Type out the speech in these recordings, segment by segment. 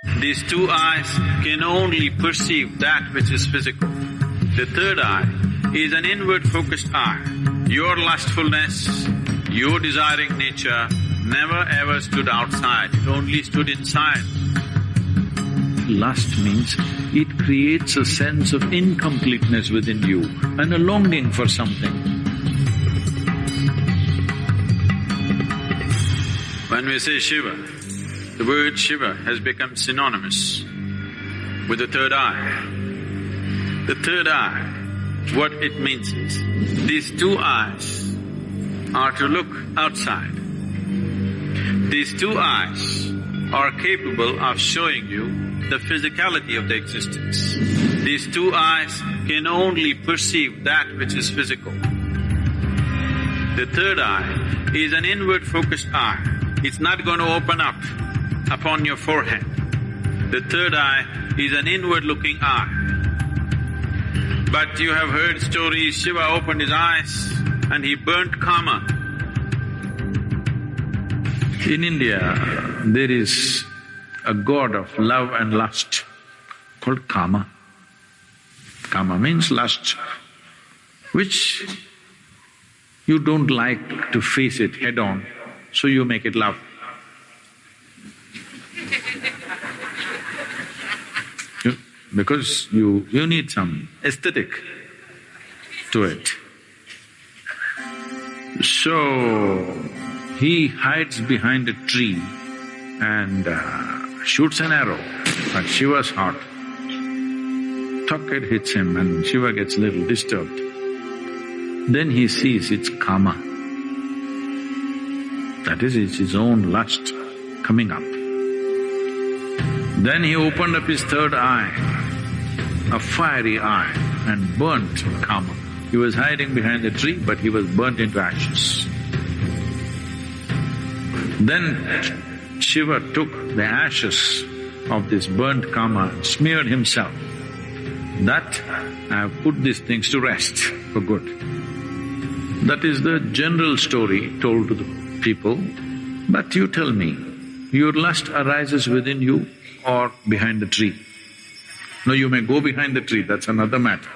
These two eyes can only perceive that which is physical. The third eye is an inward-focused eye. Your lustfulness, your desiring nature never ever stood outside, it only stood inside. Lust means it creates a sense of incompleteness within you and a longing for something. When we say Shiva, the word Shiva has become synonymous with the third eye. The third eye, what it means is, these two eyes are to look outside. These two eyes are capable of showing you the physicality of the existence. These two eyes can only perceive that which is physical. The third eye is an inward-focused eye. It's not going to open up upon your forehead. The third eye is an inward-looking eye. But you have heard stories, Shiva opened his eyes and he burnt Kama. In India, there is a god of love and lust called Kama. Kama means lust, which you don't like to face it head-on, so you make it love. Because you need some aesthetic to it. So, he hides behind a tree and shoots an arrow at Shiva's heart. Tuck, it hits him and Shiva gets a little disturbed. Then he sees it's Kama. That is, it's his own lust coming up. Then he opened up his third eye, a fiery eye, and burnt Kama. He was hiding behind the tree, but he was burnt into ashes. Then Shiva took the ashes of this burnt Kama and smeared himself. That I have put these things to rest for good. That is the general story told to the people. But you tell me, your lust arises within you or behind the tree? No, you may go behind the tree, that's another matter.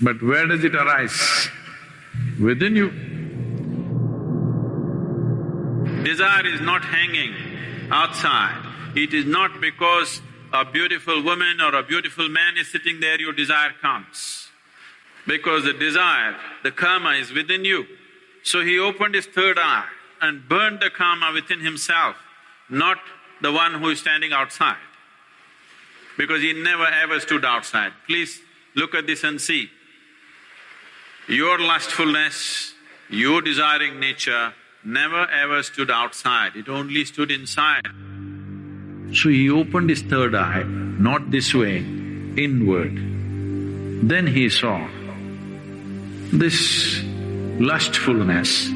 But where does it arise? Within you. Desire is not hanging outside. It is not because a beautiful woman or a beautiful man is sitting there, your desire comes. Because the desire, the karma is within you. So he opened his third eye and burned the karma within himself, not the one who is standing outside. Because he never ever stood outside. Please look at this and see. Your lustfulness, your desiring nature never ever stood outside, it only stood inside. So he opened his third eye, not this way, inward. Then he saw this lustfulness,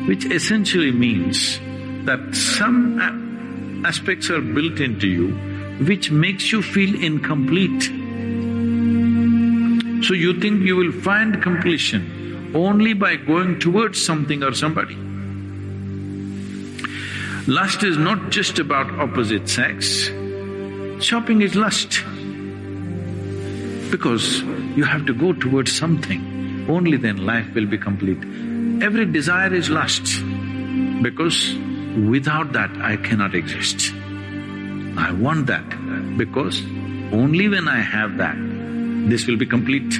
which essentially means that some aspects are built into you which makes you feel incomplete. So you think you will find completion only by going towards something or somebody. Lust is not just about opposite sex. Shopping is lust. Because you have to go towards something, only then life will be complete. Every desire is lust, because without that I cannot exist. I want that, because only when I have that, this will be complete.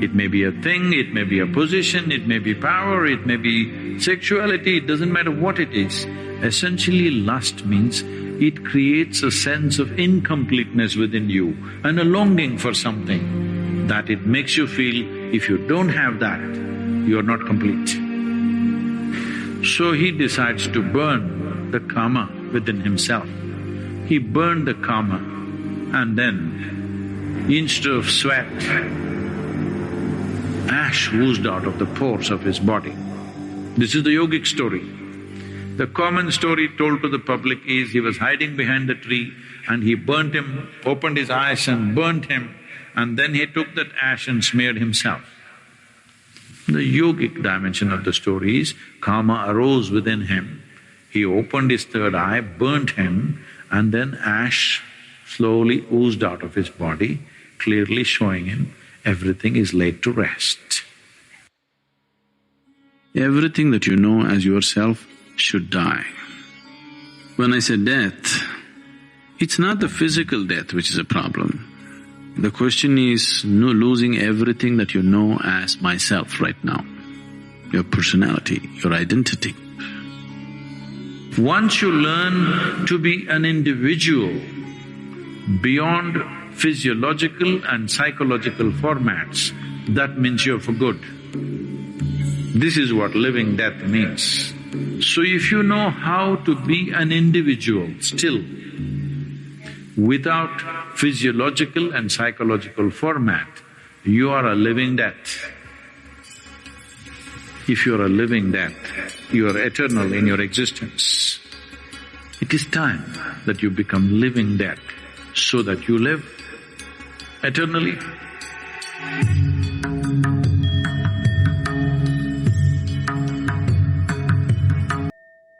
It may be a thing, it may be a position, it may be power, it may be sexuality, it doesn't matter what it is. Essentially, lust means it creates a sense of incompleteness within you and a longing for something that it makes you feel if you don't have that, you are not complete. So he decides to burn the karma within himself. He burned the karma and then instead of sweat, ash oozed out of the pores of his body. This is the yogic story. The common story told to the public is he was hiding behind the tree and he burnt him, opened his eyes and burnt him, and then he took that ash and smeared himself. The yogic dimension of the story is karma arose within him, he opened his third eye, burnt him, and then ash slowly oozed out of his body, clearly showing him everything is laid to rest. Everything that you know as yourself should die. When I say death, it's not the physical death which is a problem. The question is losing everything that you know as myself right now, your personality, your identity. Once you learn to be an individual beyond physiological and psychological formats, that means you're for good. This is what living death means. So if you know how to be an individual still, without physiological and psychological format, you are a living death. If you are a living death, you are eternal in your existence. It is time that you become living death so that you live eternally.